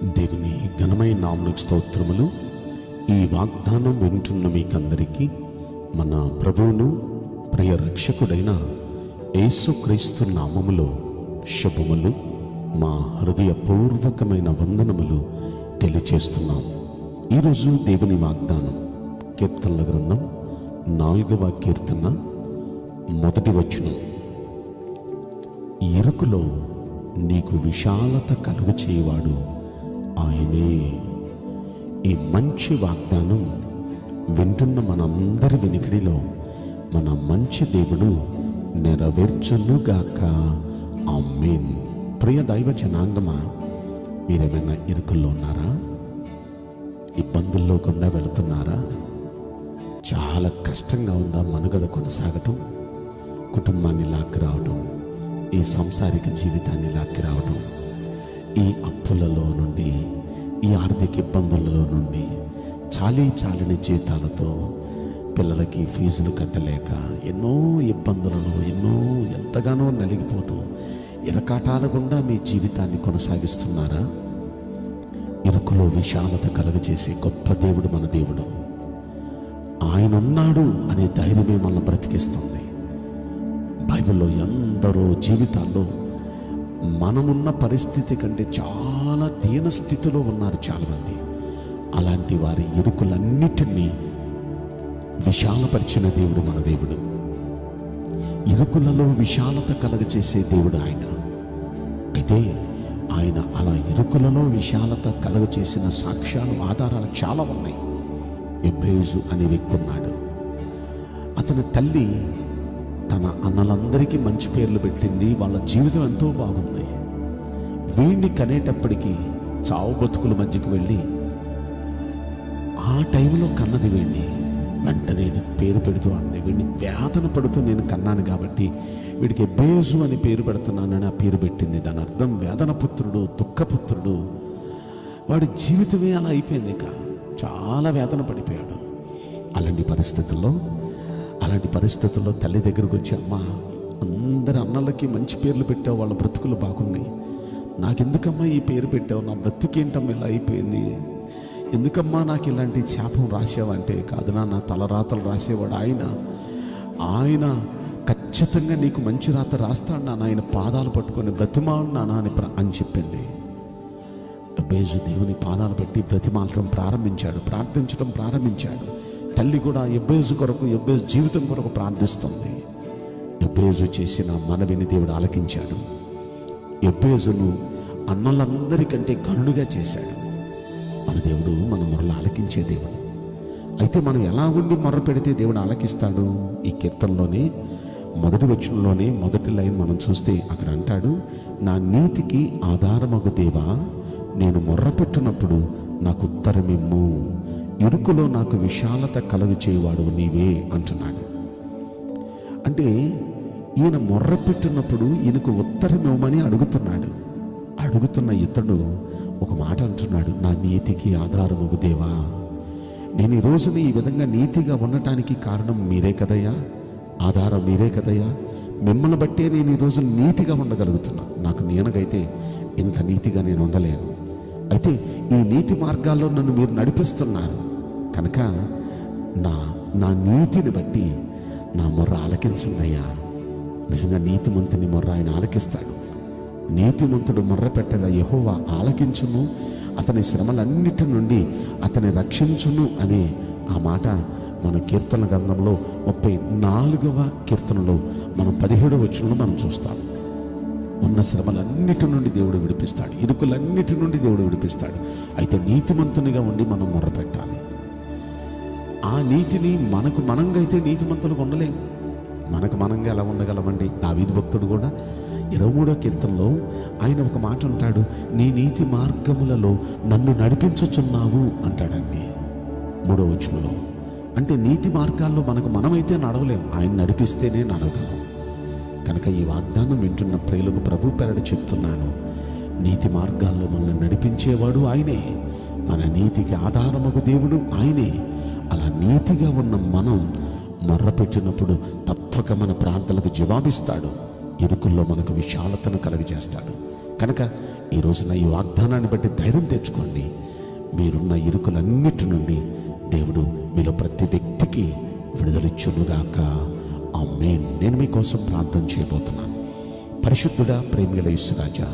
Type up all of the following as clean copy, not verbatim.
దేవుని ఘనమైన నామమునకు స్తోత్రములు. ఈ వాగ్దానం వింటున్న మీకందరికీ మన ప్రభువును ప్రియ రక్షకుడైన యేసుక్రీస్తు నామములో శుభములు, మా హృదయపూర్వకమైన వందనములు తెలియచేస్తున్నాం. ఈరోజు దేవుని వాగ్దానం కీర్తనల గ్రంథం 4వ కీర్తన 1వ వచనం. ఇరుకులో నీకు విశాలత కలుగు చేయవాడు ఆయనే. ఈ మంచి వాగ్దానం వింటున్న మనందరి వినికిడిలో మన మంచి దేవుడు నెరవేర్చునుగాక. ఆమేన్. ప్రియ దైవ జనాంగమా, మీరేమైనా ఇరుకుల్లో ఉన్నారా? ఇబ్బందుల్లో గుండా వెళుతున్నారా? చాలా కష్టంగా ఉందా మనుగడ కొనసాగటం? కుటుంబాన్ని లాక్కి రావడం, ఈ సంసారిక జీవితాన్ని లాక్కి రావడం, ఈ అప్పులలో నుండి, ఈ ఆర్థిక ఇబ్బందులలో నుండి, చాలని జీతాలతో పిల్లలకి ఫీజులు కట్టలేక ఎన్నో ఇబ్బందులను ఎంతగానో నలిగిపోతూ ఇరకాటాల గుండా మీ జీవితాన్ని కొనసాగిస్తున్నారా? ఇరుకులో విశాలత కలుగజేసే గొప్ప దేవుడు మన దేవుడు. ఆయన ఉన్నాడు అనే ధైర్యమే మనల్ని బ్రతికిస్తుంది. బైబిల్లో ఎందరో జీవితాల్లో మనమున్న పరిస్థితి కంటే చాలా దీన స్థితిలో ఉన్నారు చాలామంది. అలాంటి వారి ఇరుకులన్నిటినీ విశాలపరిచిన దేవుడు మన దేవుడు. ఇరుకులలో విశాలత కలగచేసే దేవుడు ఆయన. అయితే ఆయన అలా ఇరుకులలో విశాలత కలగచేసిన సాక్ష్యాలు, ఆధారాలు చాలా ఉన్నాయి. ఎబ్బేజు అనే వ్యక్తి ఉన్నాడు. అతని తల్లి తన అన్నలందరికీ మంచి పేర్లు పెట్టింది. వాళ్ళ జీవితం ఎంతో బాగుంది. వీడిని కనేటప్పటికీ చావు బతుకుల మధ్యకు వెళ్ళి ఆ టైంలో కన్నది వీడిని. వెంటనే పేరు పెడుతూ అంది. వీడిని వేదన పడుతూ నేను కన్నాను కాబట్టి వీడికి ఎబ్బేజు అని పేరు పెడుతున్నానని ఆ పేరు పెట్టింది. దాని అర్థం వేదన పుత్రుడు, దుఃఖపుత్రుడు. వాడి జీవితమే అలా అయిపోయింది. ఇక చాలా వేదన పడిపోయాడు. అలాంటి పరిస్థితుల్లో తల్లి దగ్గరకు వచ్చి, అమ్మా, అందరి అన్నలకి మంచి పేర్లు పెట్టావు, వాళ్ళ బ్రతుకులు బాగున్నాయి, నాకెందుకమ్మా ఈ పేరు పెట్టావు? నా బ్రతుకేంటమ్మా ఇలా అయిపోయింది? ఎందుకమ్మా నాకు ఇలాంటి శాపం రాసావంటే, కాదు నా తలరాతలు రాసేవాడు ఆయన ఖచ్చితంగా నీకు మంచి రాత రాస్తాడు నాన్న, ఆయన పాదాలు పట్టుకొని బ్రతిమాలు నాన్న అని చెప్పింది. ఎబ్బేజు దేవుని పాదాలు పెట్టి బ్రతిమాలటం ప్రారంభించాడు, ప్రార్థించడం ప్రారంభించాడు. తల్లి కూడా ఎబ్బేజు జీవితం కొరకు ప్రార్థిస్తుంది. ఎబ్బేజు చేసిన మనవిని దేవుడు ఆలకించాడు. ఎబ్బేజును అన్నలందరికంటే గనుడిగా చేశాడు. మన దేవుడు మన మొరలు ఆలకించే దేవుడు. అయితే మనం ఎలా ఉండి మొర్ర పెడితే దేవుడు ఆలకిస్తాడు? ఈ కీర్తనలోనే 1వ వచనంలోనే మొదటి లైన్ మనం చూస్తే అక్కడ అంటాడు, నా నీతికి ఆధారమగు దేవా, నేను మొర్ర పెట్టినప్పుడు నాకు ఉత్తరమిమ్ము, ఇరుకులో నాకు విశాలత కలుగు చేయవాడు నీవే అంటున్నాడు. అంటే ఈయన మొర్ర పెట్టినప్పుడు ఈయనకు ఉత్తరం ఇవ్వమని అడుగుతున్న ఇతడు ఒక మాట అంటున్నాడు, నా నీతికి ఆధారమగు దేవా. నేను ఈ రోజున ఈ విధంగా నీతిగా ఉండటానికి కారణం మీరే కదయ్యా, ఆధారం మీరే కదయ్యా. మిమ్మల్ని బట్టే నేను ఈ రోజు నీతిగా ఉండగలుగుతున్నా. నాకు నేనకైతే ఇంత నీతిగా నేను ఉండలేను. అయితే ఈ నీతి మార్గాల్లో నన్ను మీరు నడిపిస్తున్నారు కనుక నా నీతిని బట్టి నా మొర్ర ఆలకించండి అయ్యా. నిజంగా నీతిమంతుని మొర్ర ఆయన ఆలకిస్తాడు. నీతిమంతుడు మొర్ర పెట్టగా యెహోవా ఆలకించును, అతని శ్రమలన్నిటి నుండి అతని రక్షించును అనే ఆ మాట మన కీర్తన గ్రంథంలో 34వ కీర్తనలో మనం 17వ వచనంలో మనం చూస్తాం. ఉన్న శ్రమలన్నిటి నుండి దేవుడు విడిపిస్తాడు, ఇరుకులన్నిటి నుండి దేవుడు విడిపిస్తాడు. అయితే నీతిమంతునిగా ఉండి మనం మొర్ర పెట్టాలి. ఆ నీతిని మనంగా అయితే నీతిమంతులుగా ఉండలేము. మనంగా ఎలా ఉండగలమండి? దావీదు భక్తుడు కూడా 23వ కీర్తనలో ఆయన ఒక మాట అంటాడు, నీ నీతి మార్గములలో నన్ను నడిపించుచున్నావు అంటాడండి 3వ వచనంలో. అంటే నీతి మార్గాల్లో మనమైతే నడవలేము, ఆయన నడిపిస్తేనే నడవగలం. కనుక ఈ వాగ్దానం వింటున్న ప్రియులకు ప్రభు పేరట చెప్తున్నాను, నీతి మార్గాల్లో మనల్ని నడిపించేవాడు ఆయనే, మన నీతికి ఆధారమగు దేవుడు ఆయనే. అలా నీతిగా ఉన్న మనం మొర్ర పెట్టినప్పుడు తప్పక మన ప్రార్థనలకు జవాబిస్తాడు. ఇరుకుల్లో మనకు విశాలతను కలుగజేస్తాడు. కనుక ఈ రోజున ఈ వాగ్దానాన్ని బట్టి ధైర్యం తెచ్చుకోండి. మీరున్న ఇరుకులన్నిటి నుండి దేవుడు మీలో ప్రతి వ్యక్తికి విడుదలిచ్చునుగాక. ఆమేన్. నేను మీకోసం ప్రార్థన చేయబోతున్నాను. పరిశుద్ధుడా, ప్రేమగల యేసురాజా,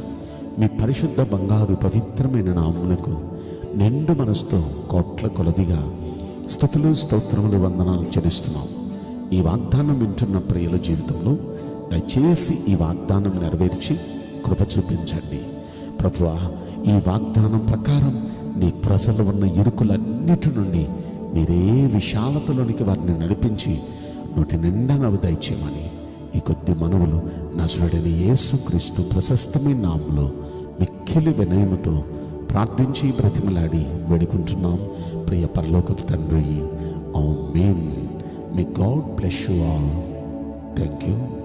మీ పరిశుద్ధ బంగారు పవిత్రమైన నామమునకు నిండు మనసుతో కోట్ల కొలదిగా స్తుతులు, స్తోత్రములు, వందనాలు చెల్లిస్తున్నాం. ఈ వాగ్దానం వింటున్న ప్రియుల జీవితంలో దయచేసి ఈ వాగ్దానం నెరవేర్చి కృప చూపించండి ప్రభువా. ఈ వాగ్దానం ప్రకారం నీ ప్రజలు ఉన్న ఇరుకులన్నిటి నుండి మీరే విశాలతలోనికి వారిని నడిపించి నోటి నిండా నవ్వు దయచేయమని ఈ కొద్ది మనవులు నజరుడైన యేసుక్రీస్తు ప్రశస్తమైన నామములో మిక్కిలి వినయముతో ప్రార్థించి బ్రతిమలాడి వేడుకుంటున్నాం ప్రియ పరలోకపు తండ్రి. Amen. May God bless you all. Thank you.